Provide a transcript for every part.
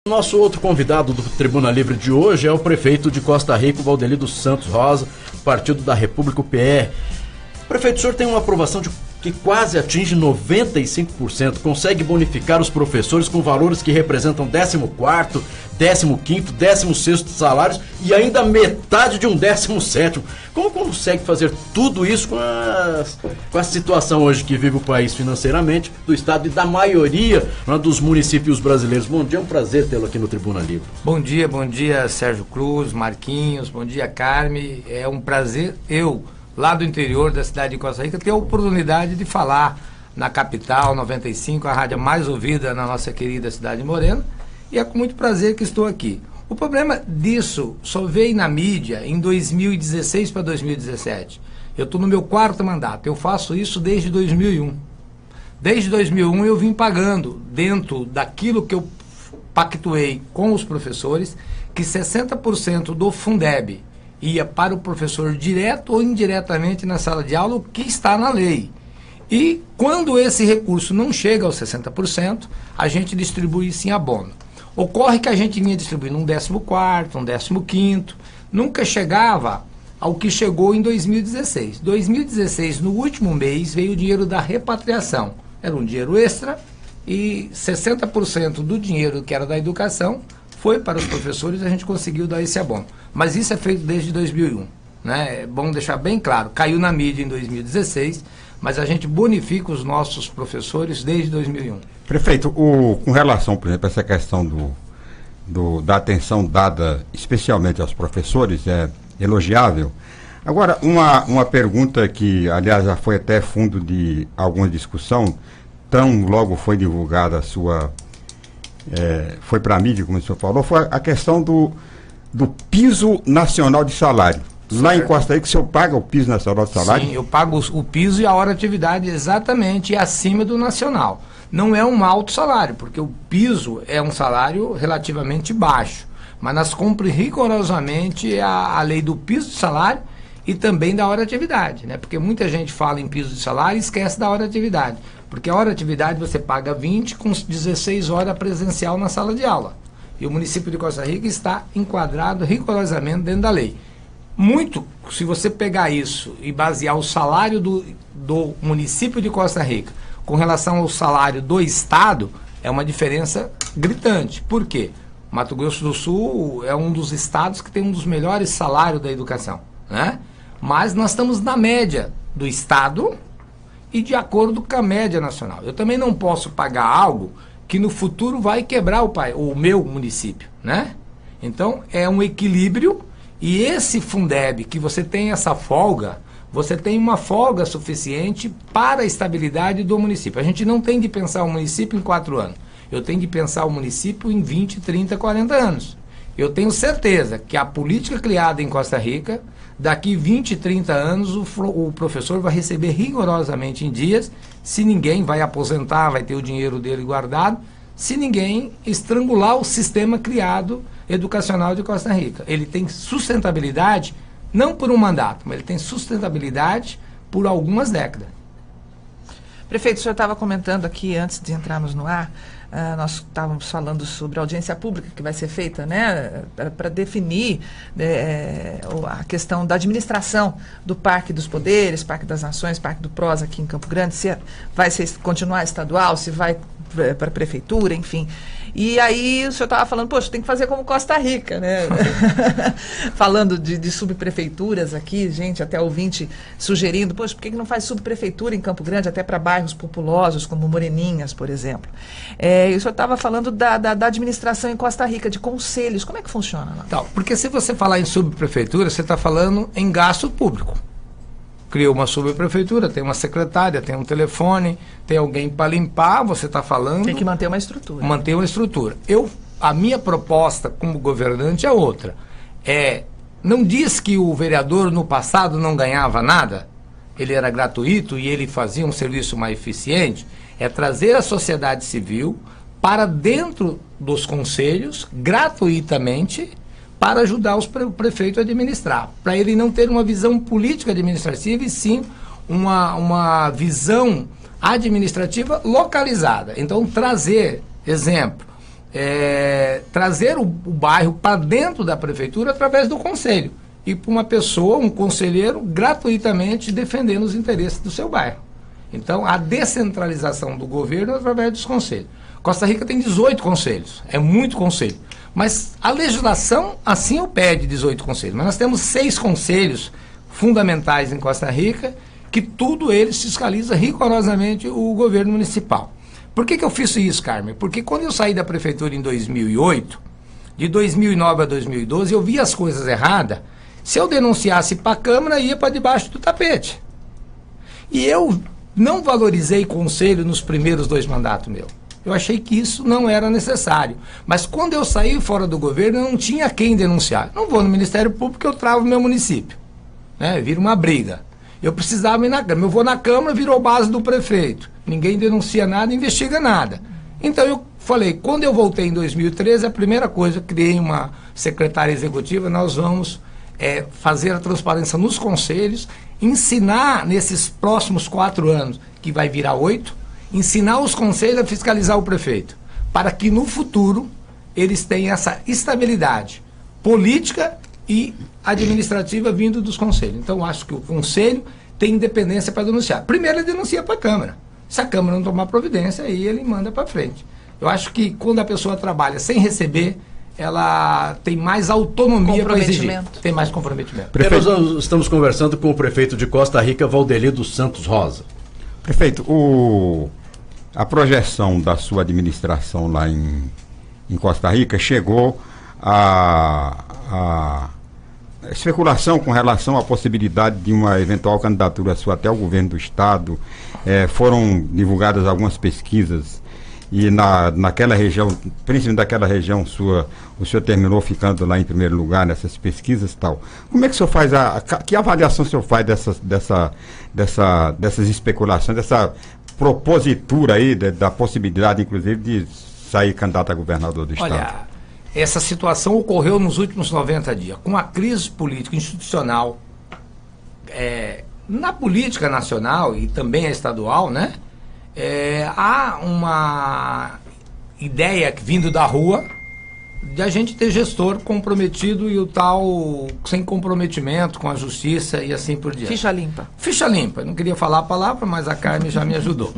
Nosso outro convidado do Tribuna Livre de hoje é o prefeito de Costa Rica, Valdelio Santos Rosa, Partido da República, o PR. Prefeito, o senhor tem uma aprovação que quase atinge 95%, consegue bonificar os professores com valores que representam 14º, 15º, 16º salários e ainda metade de um 17º. Como consegue fazer tudo isso com a situação hoje que vive o país financeiramente, do Estado e da maioria dos municípios brasileiros? Bom dia, é um prazer tê-lo aqui no Tribuna Livre. Bom dia Sérgio Cruz, Marquinhos, bom dia Carme, é um prazer lá do interior da cidade de Costa Rica, ter a oportunidade de falar na capital, 95, a rádio mais ouvida na nossa querida cidade de Moreno, e é com muito prazer que estou aqui. O problema disso só veio na mídia em 2016 para 2017. Eu estou no meu 4º mandato, eu faço isso desde 2001. Desde 2001 eu vim pagando, dentro daquilo que eu pactuei com os professores, que 60% do Fundeb ia para o professor direto ou indiretamente na sala de aula, o que está na lei. E quando esse recurso não chega aos 60%, a gente distribui sim abono. Ocorre que a gente vinha distribuindo um 14º, um 15º, nunca chegava ao que chegou em 2016. 2016, no último mês, veio o dinheiro da repatriação. Era um dinheiro extra e 60% do dinheiro que era da educação foi para os professores e a gente conseguiu dar esse abono. Mas isso é feito desde 2001, né? É bom deixar bem claro, caiu na mídia em 2016, mas a gente bonifica os nossos professores desde 2001. Prefeito, com relação, por exemplo, a essa questão da atenção dada especialmente aos professores, é elogiável. Agora, uma pergunta que, aliás, já foi até fundo de alguma discussão, tão logo foi divulgada a sua... foi para a mídia, como o senhor falou, foi a questão do piso nacional de salário. Certo. Lá em Costa Rica, o senhor paga o piso nacional de salário? Sim, eu pago o piso e a hora de atividade exatamente acima do nacional. Não é um alto salário, porque o piso é um salário relativamente baixo, mas nós cumprimos rigorosamente a lei do piso de salário e também da hora de atividade, né? Porque muita gente fala em piso de salário e esquece da hora de atividade. Porque a hora de atividade você paga 20 com 16 horas presencial na sala de aula. E o município de Costa Rica está enquadrado rigorosamente dentro da lei. Muito, se você pegar isso e basear o salário do município de Costa Rica com relação ao salário do Estado, é uma diferença gritante. Por quê? Mato Grosso do Sul é um dos estados que tem um dos melhores salários da educação, né? Mas nós estamos na média do Estado e de acordo com a média nacional. Eu também não posso pagar algo que no futuro vai quebrar o meu município, né? Então, é um equilíbrio, e esse Fundeb, que você tem essa folga, você tem uma folga suficiente para a estabilidade do município. A gente não tem de pensar o município em 4 anos. Eu tenho de pensar o município em 20, 30, 40 anos. Eu tenho certeza que a política criada em Costa Rica, daqui 20, 30 anos, o professor vai receber rigorosamente em dias, se ninguém vai aposentar, vai ter o dinheiro dele guardado, se ninguém estrangular o sistema criado educacional de Costa Rica. Ele tem sustentabilidade, não por um mandato, mas ele tem sustentabilidade por algumas décadas. Prefeito, o senhor estava comentando aqui, antes de entrarmos no ar, nós estávamos falando sobre a audiência pública que vai ser feita, né, para definir a questão da administração do Parque dos Poderes, Parque das Nações, Parque do PROS aqui em Campo Grande, se vai continuar estadual, se vai para a prefeitura, enfim. E aí o senhor estava falando, poxa, tem que fazer como Costa Rica, né? Falando de subprefeituras aqui, gente, até ouvinte sugerindo, poxa, por que não faz subprefeitura em Campo Grande, até para bairros populosos, como Moreninhas, por exemplo? E o senhor estava falando da administração em Costa Rica, de conselhos, como é que funciona lá? Então, porque se você falar em subprefeitura, você está falando em gasto público. Criou uma subprefeitura, tem uma secretária, tem um telefone, tem alguém para limpar, você está falando... Tem que manter uma estrutura. Manter uma estrutura. A minha proposta como governante é outra. Não diz que o vereador no passado não ganhava nada, ele era gratuito e ele fazia um serviço mais eficiente, é trazer a sociedade civil para dentro dos conselhos, gratuitamente, para ajudar o prefeito a administrar, para ele não ter uma visão política administrativa e sim uma visão administrativa localizada. Então, trazer, exemplo, trazer o bairro para dentro da prefeitura através do conselho. E para uma pessoa, um conselheiro, gratuitamente defendendo os interesses do seu bairro. Então, a descentralização do governo através dos conselhos. Costa Rica tem 18 conselhos, é muito conselho. Mas a legislação assim o pede, 18 conselhos. Mas nós temos 6 conselhos fundamentais em Costa Rica, que tudo eles fiscaliza rigorosamente o governo municipal. Por que eu fiz isso, Carmen? Porque quando eu saí da prefeitura em 2008, de 2009 a 2012, eu vi as coisas erradas. Se eu denunciasse para a Câmara, ia para debaixo do tapete. E eu não valorizei conselho nos primeiros 2 mandatos meus. Eu achei que isso não era necessário. Mas quando eu saí fora do governo, eu não tinha quem denunciar. Não vou no Ministério Público, eu travo meu município. Vira uma briga. Eu precisava ir na Câmara. Eu vou na Câmara, virou base do prefeito. Ninguém denuncia nada, investiga nada. Então eu falei, quando eu voltei em 2013, a primeira coisa, eu criei uma secretária executiva, nós vamos fazer a transparência nos conselhos, ensinar nesses próximos 4 anos, que vai virar 8, ensinar os conselhos a fiscalizar o prefeito, para que no futuro eles tenham essa estabilidade política e administrativa vindo dos conselhos. Então, acho que o conselho tem independência para denunciar. Primeiro, ele denuncia para a Câmara. Se a Câmara não tomar providência, aí ele manda para frente. Eu acho que quando a pessoa trabalha sem receber, ela tem mais autonomia para exigir. Tem mais comprometimento. Nós estamos conversando com o prefeito de Costa Rica, Valdeli dos Santos Rosa. Prefeito, a projeção da sua administração lá em Costa Rica chegou a especulação com relação à possibilidade de uma eventual candidatura sua até o governo do estado. Foram divulgadas algumas pesquisas e naquela região, principalmente daquela região sua, o senhor terminou ficando lá em primeiro lugar nessas pesquisas e tal. Como é que o senhor faz, que avaliação o senhor faz dessas especulações, dessa propositura aí, da possibilidade, inclusive, de sair candidato a governador do estado? Olha, essa situação ocorreu nos últimos 90 dias. Com a crise política institucional, na política nacional e também a estadual, né? Há uma ideia vindo da rua de a gente ter gestor comprometido e o tal sem comprometimento com a justiça e assim por diante. Ficha limpa. Ficha limpa. Não queria falar a palavra, mas a Carmen já me ajudou.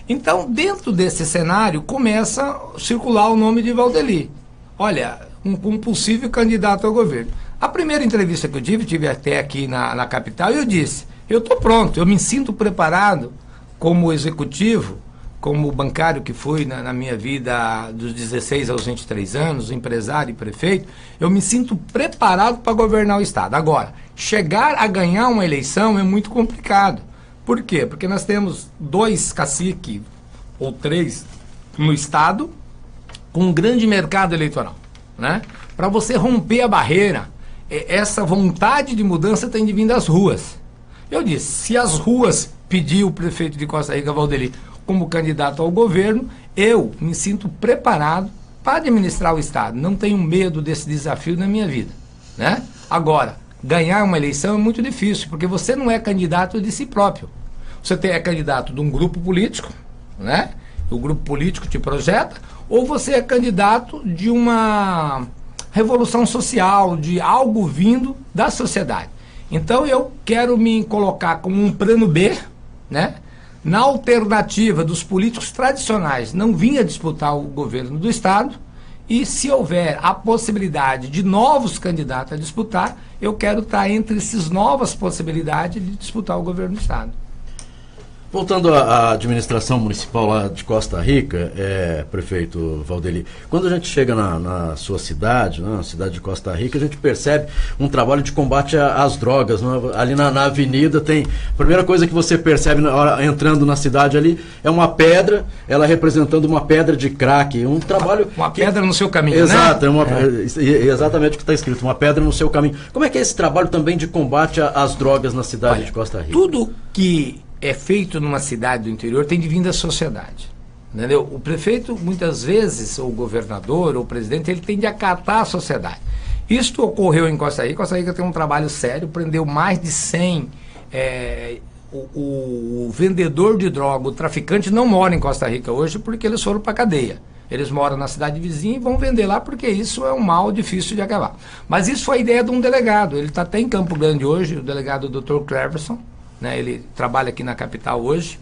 Então, dentro desse cenário, começa a circular o nome de Valdeli. Olha, um possível candidato ao governo. A primeira entrevista que eu tive até aqui na capital, e eu disse, eu estou pronto, eu me sinto preparado como executivo, como bancário que fui na minha vida dos 16 aos 23 anos, empresário e prefeito, eu me sinto preparado para governar o estado. Agora, chegar a ganhar uma eleição é muito complicado. Por quê? Porque nós temos 2 caciques, ou 3, no estado, com um grande mercado eleitoral, né? Para você romper a barreira, essa vontade de mudança tem de vir das ruas. Eu disse, se as ruas pedir o prefeito de Costa Rica, Valdeli, como candidato ao governo, eu me sinto preparado para administrar o estado. Não tenho medo desse desafio na minha vida, né? Agora, ganhar uma eleição é muito difícil, porque você não é candidato de si próprio. Você é candidato de um grupo político, né? O grupo político te projeta, ou você é candidato de uma revolução social, de algo vindo da sociedade. Então eu quero me colocar como um plano B, né? Na alternativa dos políticos tradicionais não vinha disputar o governo do estado, e se houver a possibilidade de novos candidatos a disputar, eu quero estar entre essas novas possibilidades de disputar o governo do estado. Voltando à administração municipal lá de Costa Rica, prefeito Valdeli, quando a gente chega na sua cidade, na cidade de Costa Rica, a gente percebe um trabalho de combate às drogas, né? Ali na avenida tem, a primeira coisa que você percebe na hora, entrando na cidade ali, é uma pedra, ela representando uma pedra de crack, um trabalho... Uma pedra no seu caminho, exato, né? Exatamente o que está escrito, uma pedra no seu caminho. Como é que é esse trabalho também de combate às drogas na cidade de Costa Rica? Tudo que é feito numa cidade do interior tem de vir da sociedade, entendeu? O prefeito, muitas vezes, ou o governador, ou o presidente, ele tem de acatar a sociedade. Isto ocorreu em Costa Rica. Costa Rica tem um trabalho sério, prendeu mais de 100. O vendedor de droga, o traficante, não mora em Costa Rica hoje porque eles foram para a cadeia. Eles moram na cidade vizinha e vão vender lá porque isso é um mal difícil de acabar. Mas isso foi a ideia de um delegado. Ele está até em Campo Grande hoje, o delegado Dr. Cleverson, né? Ele trabalha aqui na capital hoje.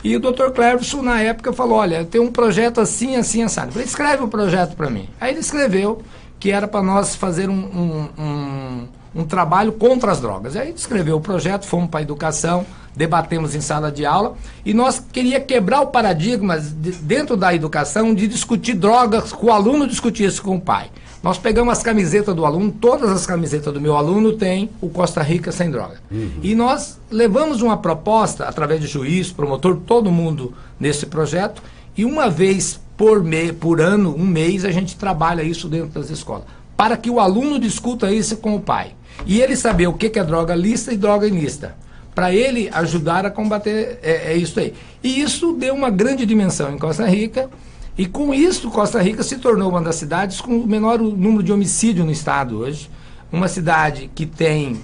E o Dr. Cleverson, na época, falou, olha, tem um projeto assim, assim, assado. Eu falei, escreve um projeto para mim. Aí ele escreveu que era para nós fazer um trabalho contra as drogas. Aí escreveu o projeto, fomos para a educação, debatemos em sala de aula, e nós queríamos quebrar o paradigma dentro da educação de discutir drogas, com o aluno discutir isso com o pai. Nós pegamos as camisetas do aluno, todas as camisetas do meu aluno tem o Costa Rica Sem Droga. E nós levamos uma proposta, através de juiz, promotor, todo mundo nesse projeto, e uma vez por ano, um mês, a gente trabalha isso dentro das escolas, para que o aluno discuta isso com o pai. E ele saber o que é droga lícita e droga ilícita, para ele ajudar a combater isso aí. E isso deu uma grande dimensão em Costa Rica, e com isso Costa Rica se tornou uma das cidades com o menor número de homicídio no estado hoje, uma cidade que tem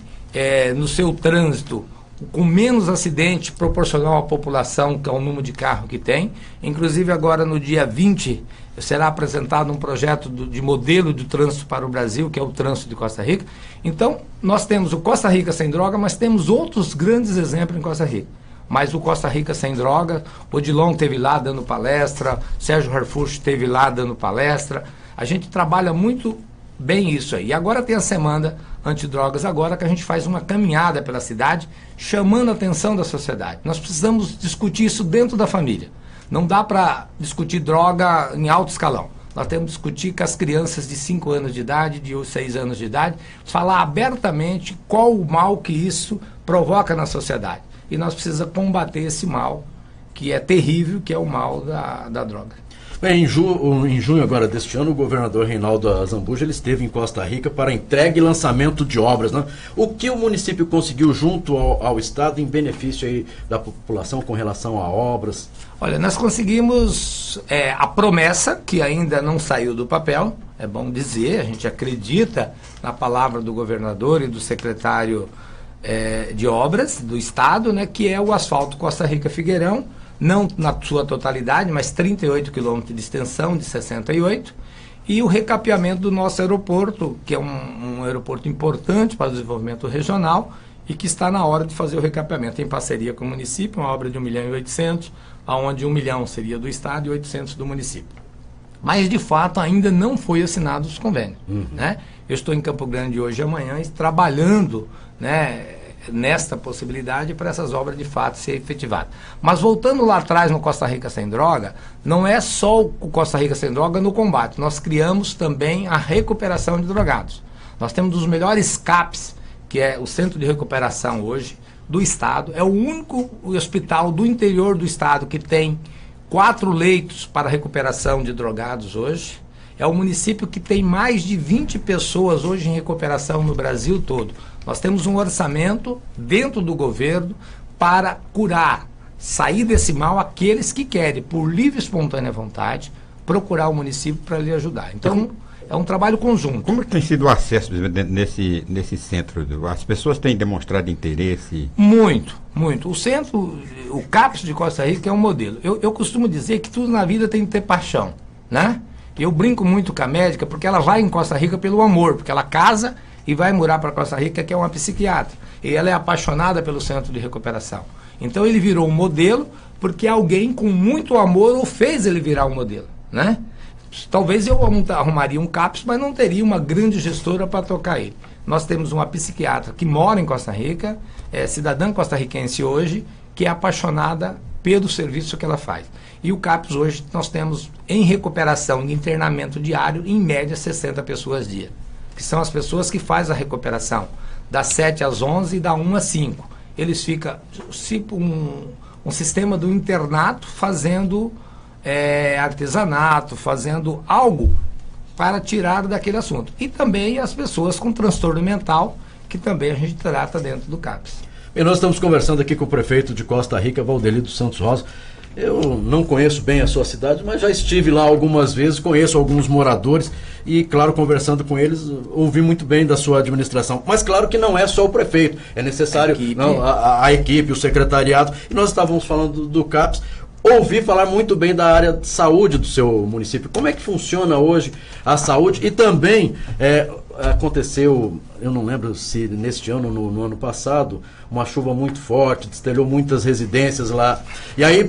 no seu trânsito com menos acidente proporcional à população, que é o número de carro que tem. Inclusive agora no dia 20 será apresentado um projeto de modelo de trânsito para o Brasil, que é o trânsito de Costa Rica. Então, nós temos o Costa Rica Sem Droga, mas temos outros grandes exemplos em Costa Rica. Mas o Costa Rica Sem Droga, o Odilon esteve lá dando palestra, Sérgio Harfuch esteve lá dando palestra. A gente trabalha muito bem isso aí. E agora tem a Semana Antidrogas, agora que a gente faz uma caminhada pela cidade, chamando a atenção da sociedade. Nós precisamos discutir isso dentro da família. Não dá para discutir droga em alto escalão. Nós temos que discutir com as crianças de 5 anos de idade, de 6 anos de idade, falar abertamente qual o mal que isso provoca na sociedade. E nós precisamos combater esse mal, que é terrível, que é o mal da droga. Bem, em junho agora deste ano, o governador Reinaldo Azambuja ele esteve em Costa Rica para entrega e lançamento de obras, né? O que o município conseguiu junto ao Estado em benefício aí da população com relação a obras? Olha, nós conseguimos a promessa, que ainda não saiu do papel, é bom dizer, a gente acredita na palavra do governador e do secretário de obras do Estado, né, que é o asfalto Costa Rica-Figueirão, não na sua totalidade, mas 38 quilômetros de extensão, de 68, e o recapeamento do nosso aeroporto, que é um aeroporto importante para o desenvolvimento regional e que está na hora de fazer o recapeamento em parceria com o município, uma obra de 1.800.000, onde 1 milhão seria do Estado e 800 do município. Mas, de fato, ainda não foi assinado os convênios. Né? Eu estou em Campo Grande hoje e amanhã trabalhando, né, nesta possibilidade para essas obras de fato ser efetivadas. Mas voltando lá atrás no Costa Rica Sem Droga, não é só o Costa Rica Sem Droga no combate, nós criamos também a recuperação de drogados. Nós temos um dos melhores CAPs, que é o Centro de Recuperação hoje, do Estado, é o único hospital do interior do Estado que tem 4 leitos para recuperação de drogados hoje. É o município que tem mais de 20 pessoas hoje em recuperação no Brasil todo. Nós temos um orçamento dentro do governo para curar, sair desse mal aqueles que querem, por livre e espontânea vontade, procurar o município para lhe ajudar. Então, é um trabalho conjunto. Como tem sido o acesso nesse centro? As pessoas têm demonstrado interesse? Muito, muito. O centro, o CAPS de Costa Rica é um modelo. Eu costumo dizer que tudo na vida tem que ter paixão, né? Eu brinco muito com a médica porque ela vai em Costa Rica pelo amor, porque ela casa e vai morar para Costa Rica, que é uma psiquiatra. E ela é apaixonada pelo centro de recuperação. Então ele virou um modelo porque alguém com muito amor o fez ele virar um modelo, né? Talvez eu arrumaria um CAPS, mas não teria uma grande gestora para tocar ele. Nós temos uma psiquiatra que mora em Costa Rica, é cidadã costarriquense hoje, que é apaixonada pelo serviço que ela faz. E o CAPS hoje nós temos em recuperação de internamento diário, em média 60 pessoas dia, que são as pessoas que fazem a recuperação das 7 às 11 e da 1 às 5. Eles ficam tipo um sistema do internato fazendo artesanato, fazendo algo para tirar daquele assunto. E também as pessoas com transtorno mental, que também a gente trata dentro do CAPS. E nós estamos conversando aqui com o prefeito de Costa Rica, Valdeli dos Santos Rosa. Eu não conheço bem a sua cidade, mas já estive lá algumas vezes, conheço alguns moradores e, claro, conversando com eles, ouvi muito bem da sua administração. Mas, claro que não é só o prefeito, é necessário a equipe, o secretariado. E nós estávamos falando do CAPS. ouvi falar muito bem da área de saúde do seu município. Como é que funciona hoje a saúde? E também aconteceu, eu não lembro se neste ano ou no ano passado, uma chuva muito forte, destelhou muitas residências lá. E aí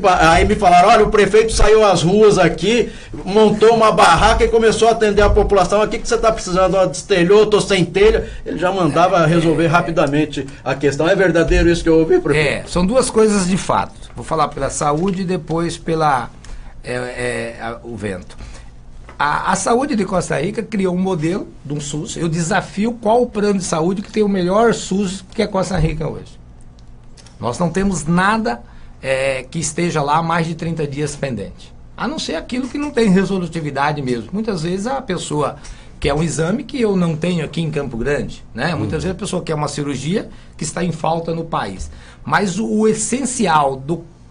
me falaram, olha, o prefeito saiu às ruas aqui, montou uma barraca e começou a atender a população. Aqui que você está precisando? Ó, destelhou, estou sem telha. Ele já mandava resolver rapidamente a questão. É verdadeiro isso que eu ouvi, prefeito? São duas coisas de fato. Vou falar pela saúde e depois pela o vento. A saúde de Costa Rica criou um modelo de um SUS. Eu desafio qual o plano de saúde que tem o melhor SUS que é Costa Rica hoje. Nós não temos nada que esteja lá há mais de 30 dias pendente. A não ser aquilo que não tem resolutividade mesmo. Muitas vezes a pessoa quer um exame que eu não tenho aqui em Campo Grande, né? Muitas vezes a pessoa quer uma cirurgia que está em falta no país. Mas o essencial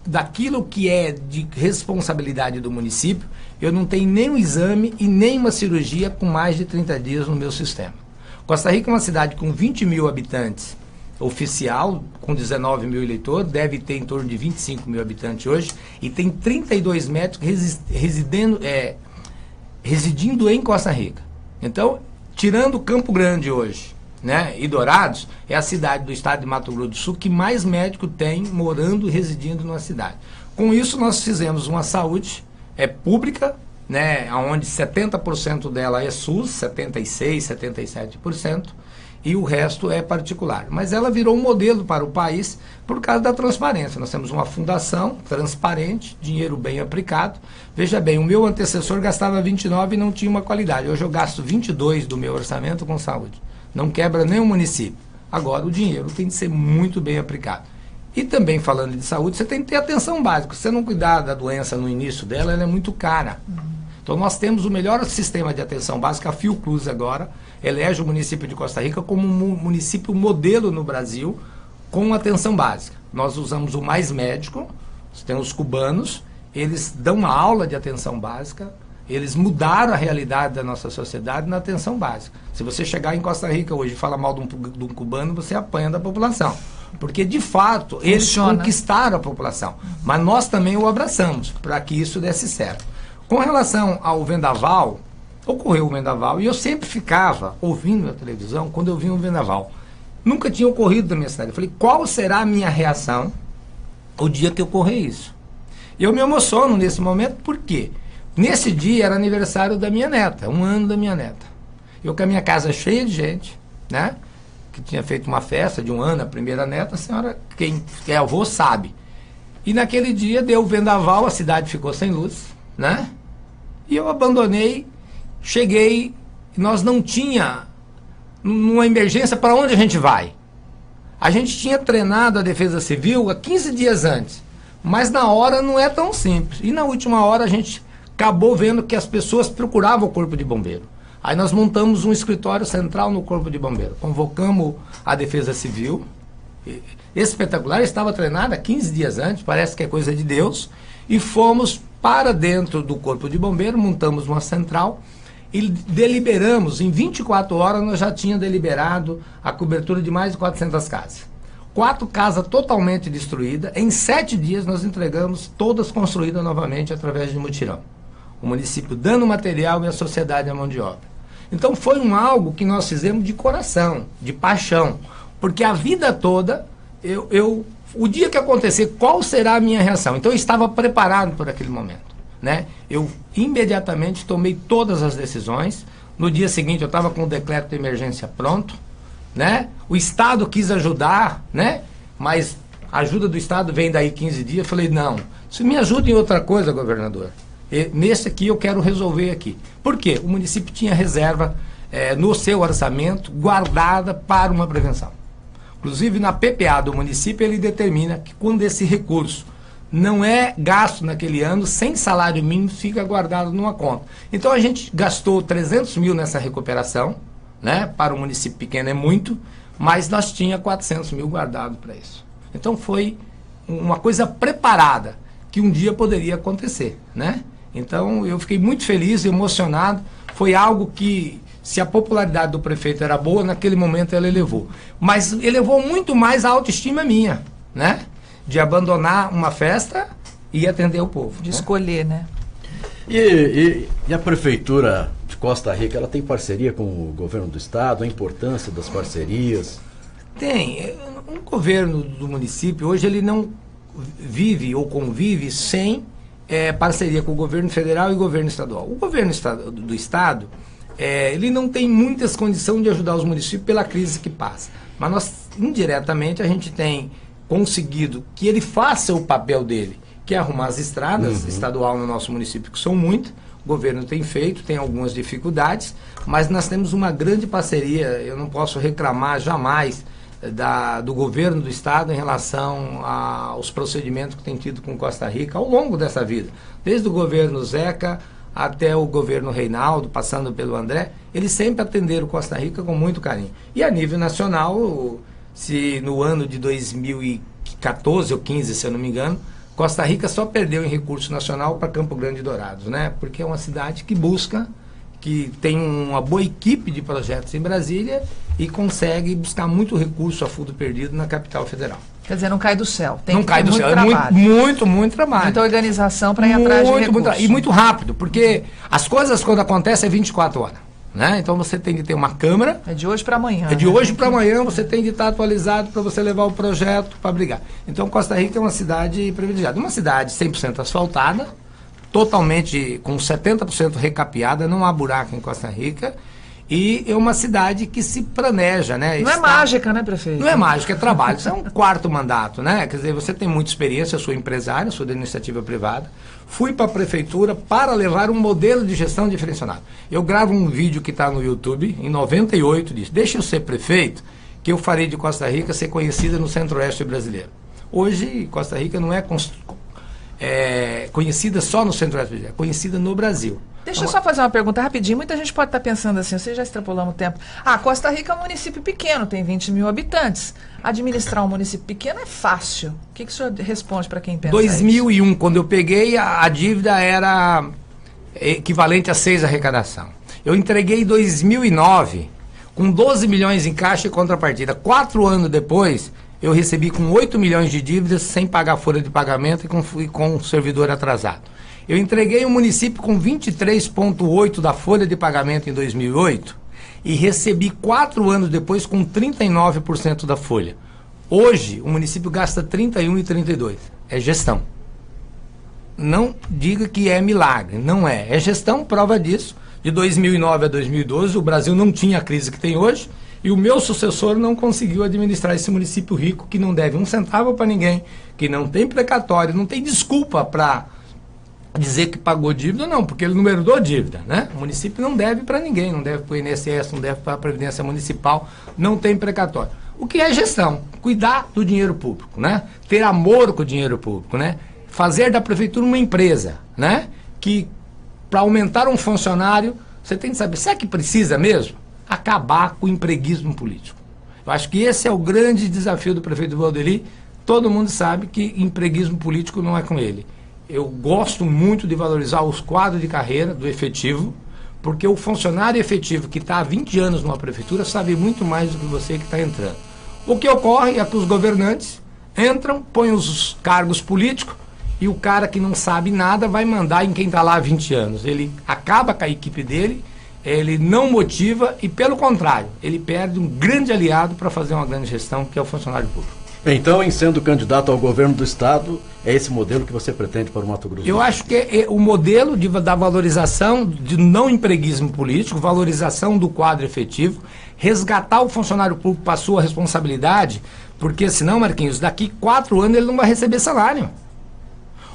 daquilo que é de responsabilidade do município, eu não tenho nem um exame e nem uma cirurgia com mais de 30 dias no meu sistema. Costa Rica é uma cidade com 20 mil habitantes, oficial, com 19 mil eleitores, deve ter em torno de 25 mil habitantes hoje, e tem 32 médicos residindo em Costa Rica. Então, tirando Campo Grande hoje, né, e Dourados, é a cidade do estado de Mato Grosso do Sul que mais médico tem morando e residindo na cidade. Com isso, nós fizemos uma saúde pública, né, onde 70% dela é SUS, 76%, 77%, e o resto é particular. Mas ela virou um modelo para o país por causa da transparência. Nós temos uma fundação transparente, dinheiro bem aplicado. Veja bem, o meu antecessor gastava 29 e não tinha uma qualidade. Hoje eu gasto 22 do meu orçamento com saúde. Não quebra nem o município. Agora, o dinheiro tem de ser muito bem aplicado. E também, falando de saúde, você tem que ter atenção básica. Se você não cuidar da doença no início dela, ela é muito cara. Então, nós temos o melhor sistema de atenção básica. A Fiocruz agora elege o município de Costa Rica como um município modelo no Brasil com atenção básica. Nós usamos o Mais Médico, tem os cubanos, eles dão uma aula de atenção básica, eles mudaram a realidade da nossa sociedade na atenção básica. Se você chegar em Costa Rica hoje e falar mal de um cubano, você apanha da população. Porque, de fato, eles conquistaram a população. Mas nós também o abraçamos para que isso desse certo. Com relação ao vendaval, ocorreu o vendaval e eu sempre ficava ouvindo na televisão quando eu vi um vendaval. Nunca tinha ocorrido na minha cidade. Eu falei, qual será a minha reação o dia que ocorrer isso? E eu me emociono nesse momento, por quê? Nesse dia era aniversário da minha neta, 1 ano da minha neta. Eu com a minha casa cheia de gente, né? Que tinha feito uma festa de 1 ano, a primeira neta, a senhora, quem é avô, sabe. E naquele dia deu o vendaval, a cidade ficou sem luz, né? E eu abandonei, cheguei, nós não tinha uma emergência, para onde a gente vai? A gente tinha treinado a Defesa Civil há 15 dias antes, mas na hora não é tão simples. E na última hora a gente acabou vendo que as pessoas procuravam o Corpo de Bombeiro. Aí nós montamos um escritório central no Corpo de Bombeiro, convocamos a Defesa Civil, espetacular, estava treinada 15 dias antes, parece que é coisa de Deus, e fomos para dentro do Corpo de Bombeiro, montamos uma central e deliberamos, em 24 horas nós já tínhamos deliberado a cobertura de mais de 400 casas. 4 casas totalmente destruídas, em 7 dias nós entregamos todas construídas novamente através de mutirão. O município dando material e a sociedade a mão de obra. Então foi algo que nós fizemos de coração, de paixão, porque a vida toda, o dia que acontecer, qual será a minha reação? Então eu estava preparado por aquele momento, né? Eu imediatamente tomei todas as decisões. No dia seguinte eu estava com o decreto de emergência pronto, né? O Estado quis ajudar, né? Mas a ajuda do Estado vem daí 15 dias. Eu falei, não, isso me ajuda em outra coisa, governador. Nesse aqui eu quero resolver aqui. Por quê? O município tinha reserva no seu orçamento guardada para uma prevenção. Inclusive na PPA do município ele determina que quando esse recurso não é gasto naquele ano, sem salário mínimo, fica guardado numa conta. Então a gente gastou 300 mil nessa recuperação, né? Para um município pequeno é muito, mas nós tínhamos 400 mil guardado para isso. Então foi uma coisa preparada, que um dia poderia acontecer, né? Então eu fiquei muito feliz, emocionado. Foi algo que, se a popularidade do prefeito era boa, naquele momento ela elevou. Mas elevou muito mais a autoestima minha, né? De abandonar uma festa e atender o povo. De escolher, né? E a Prefeitura de Costa Rica, ela tem parceria com o governo do estado? A importância das parcerias? Tem. Um governo do município, hoje, ele não vive ou convive sem parceria com o governo federal e o governo estadual. O governo do estado, ele não tem muitas condições de ajudar os municípios pela crise que passa. Mas nós, indiretamente, a gente tem conseguido que ele faça o papel dele, que é arrumar as estradas estadual no nosso município, que são muitas. O governo tem feito, tem algumas dificuldades, mas nós temos uma grande parceria. Eu não posso reclamar jamais do governo do estado em relação aos procedimentos que tem tido com Costa Rica ao longo dessa vida. Desde o governo Zeca até o governo Reinaldo, passando pelo André, eles sempre atenderam Costa Rica com muito carinho. E a nível nacional, se no ano de 2014 ou 15, se eu não me engano, Costa Rica só perdeu em recurso nacional para Campo Grande e Dourados, né? Porque é uma cidade que busca, que tem uma boa equipe de projetos em Brasília e consegue buscar muito recurso a fundo perdido na capital federal. Quer dizer, não cai do céu. Tem não que cai ter do muito céu, trabalho. muito trabalho. Muita organização para ir atrás de recursos. E muito rápido, porque as coisas quando acontecem é 24 horas. Né? Então você tem que ter uma câmara. É de hoje para amanhã. É de hoje para amanhã, você tem que estar atualizado para você levar o projeto para brigar. Então Costa Rica é uma cidade privilegiada. Uma cidade 100% asfaltada, totalmente com 70% recapeada, não há buraco em Costa Rica. E é uma cidade que se planeja, né? Não é mágica, né, prefeito? Não é mágica, é trabalho. Isso é um quarto mandato, né? Quer dizer, você tem muita experiência, eu sou empresário, sou da iniciativa privada. Fui para a prefeitura para levar um modelo de gestão diferenciado. Eu gravo um vídeo que está no YouTube, em 98, diz: deixa eu ser prefeito, que eu farei de Costa Rica ser conhecida no centro-oeste brasileiro. Hoje, Costa Rica não é conhecida só no centro-oeste brasileiro, é conhecida no Brasil. Deixa eu só fazer uma pergunta rapidinho. Muita gente pode estar pensando assim, vocês já extrapolamos o tempo. Costa Rica é um município pequeno, tem 20 mil habitantes. Administrar um município pequeno é fácil. O que o senhor responde para quem pensa 2001, quando eu peguei, a dívida era equivalente a 6 arrecadação. Eu entreguei em 2009, com 12 milhões em caixa e contrapartida. 4 anos depois, eu recebi com 8 milhões de dívidas, sem pagar folha de pagamento e com servidor atrasado. Eu entreguei um município com 23,8% da folha de pagamento em 2008 e recebi 4 anos depois com 39% da folha. Hoje, o município gasta 31 e 32%. É gestão. Não diga que é milagre, não é. É gestão, prova disso. De 2009 a 2012, o Brasil não tinha a crise que tem hoje e o meu sucessor não conseguiu administrar esse município rico que não deve um centavo para ninguém, que não tem precatório, não tem desculpa para dizer que pagou dívida, não, porque ele não herdou dívida, né? O município não deve para ninguém, não deve para o INSS, não deve para a Previdência Municipal, não tem precatório. O que é gestão? Cuidar do dinheiro público, né? Ter amor com o dinheiro público, né? Fazer da prefeitura uma empresa, né? Que para aumentar um funcionário, você tem que saber, será que precisa mesmo? Acabar com o empreguismo político. Eu acho que esse é o grande desafio do prefeito Valdeli. Todo mundo sabe que empreguismo político não é com ele. Eu gosto muito de valorizar os quadros de carreira do efetivo, porque o funcionário efetivo que está há 20 anos numa prefeitura sabe muito mais do que você que está entrando. O que ocorre é que os governantes entram, põem os cargos políticos e o cara que não sabe nada vai mandar em quem está lá há 20 anos. Ele acaba com a equipe dele, ele não motiva e, pelo contrário, ele perde um grande aliado para fazer uma grande gestão, que é o funcionário público. Então, em sendo candidato ao governo do estado, é esse modelo que você pretende para o Mato Grosso do Sul? Eu acho que é o modelo da valorização de não empreguismo político, valorização do quadro efetivo, resgatar o funcionário público para a sua responsabilidade, porque senão, Marquinhos, daqui 4 anos ele não vai receber salário.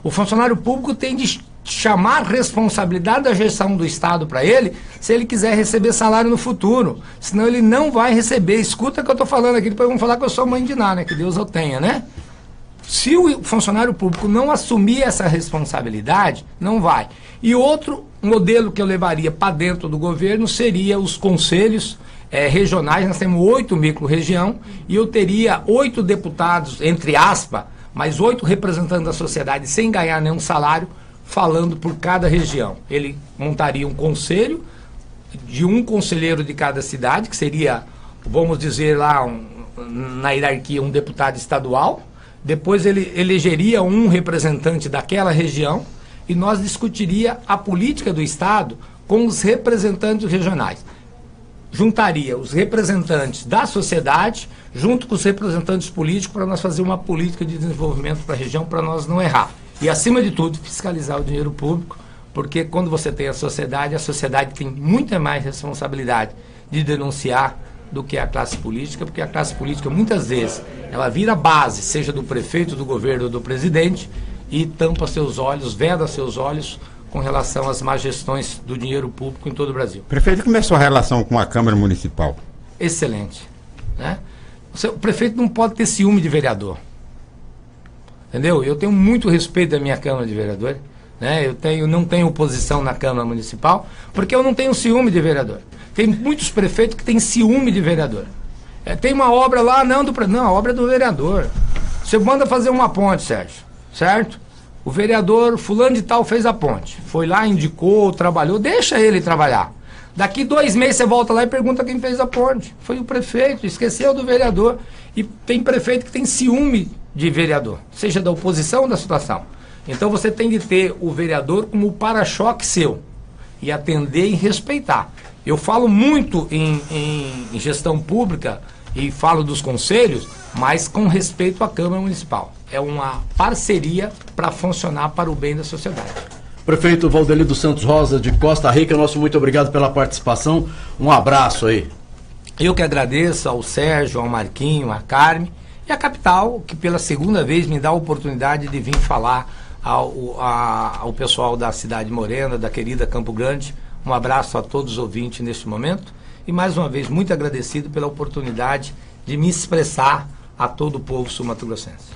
O funcionário público tem de chamar responsabilidade da gestão do Estado para ele, se ele quiser receber salário no futuro. Senão ele não vai receber. Escuta o que eu estou falando aqui, depois vão falar que eu sou mãe de Ná, né? Que Deus o tenha, né? Se o funcionário público não assumir essa responsabilidade, não vai. E outro modelo que eu levaria para dentro do governo seria os conselhos regionais. Nós temos 8 micro-região e eu teria 8 deputados, entre aspas, mas 8 representantes da sociedade sem ganhar nenhum salário, falando por cada região. Ele montaria um conselho de um conselheiro de cada cidade, que seria, vamos dizer lá, na hierarquia, um deputado estadual, depois ele elegeria um representante daquela região e nós discutiria a política do Estado com os representantes regionais. Juntaria os representantes da sociedade junto com os representantes políticos para nós fazer uma política de desenvolvimento para a região, para nós não errar. E, acima de tudo, fiscalizar o dinheiro público, porque quando você tem a sociedade tem muita mais responsabilidade de denunciar do que a classe política, porque a classe política, muitas vezes, ela vira base, seja do prefeito, do governo ou do presidente, e tampa seus olhos, veda seus olhos com relação às más gestões do dinheiro público em todo o Brasil. Prefeito, como é a sua relação com a Câmara Municipal? Excelente. Né? O prefeito não pode ter ciúme de vereador. Entendeu? Eu tenho muito respeito da minha Câmara de Vereadores. Né? Eu não tenho oposição na Câmara Municipal, porque eu não tenho ciúme de vereador. Tem muitos prefeitos que têm ciúme de vereador. Tem uma obra lá, não, a obra é do vereador. Você manda fazer uma ponte, Sérgio, certo? O vereador fulano de tal fez a ponte. Foi lá, indicou, trabalhou, deixa ele trabalhar. Daqui 2 meses você volta lá e pergunta quem fez a ponte. Foi o prefeito, esqueceu do vereador. E tem prefeito que tem ciúme de vereador, seja da oposição ou da situação. Então você tem de ter o vereador como para-choque seu e atender e respeitar. Eu falo muito em gestão pública e falo dos conselhos, mas com respeito à Câmara Municipal. É uma parceria para funcionar para o bem da sociedade. Prefeito Valdeli dos Santos Rosa de Costa Rica, nosso muito obrigado pela participação. Um abraço aí. Eu que agradeço ao Sérgio, ao Marquinho, à Carme e à Capital, que pela segunda vez me dá a oportunidade de vir falar ao pessoal da cidade morena, da querida Campo Grande. Um abraço a todos os ouvintes neste momento e mais uma vez muito agradecido pela oportunidade de me expressar a todo o povo sul-mato-grossense.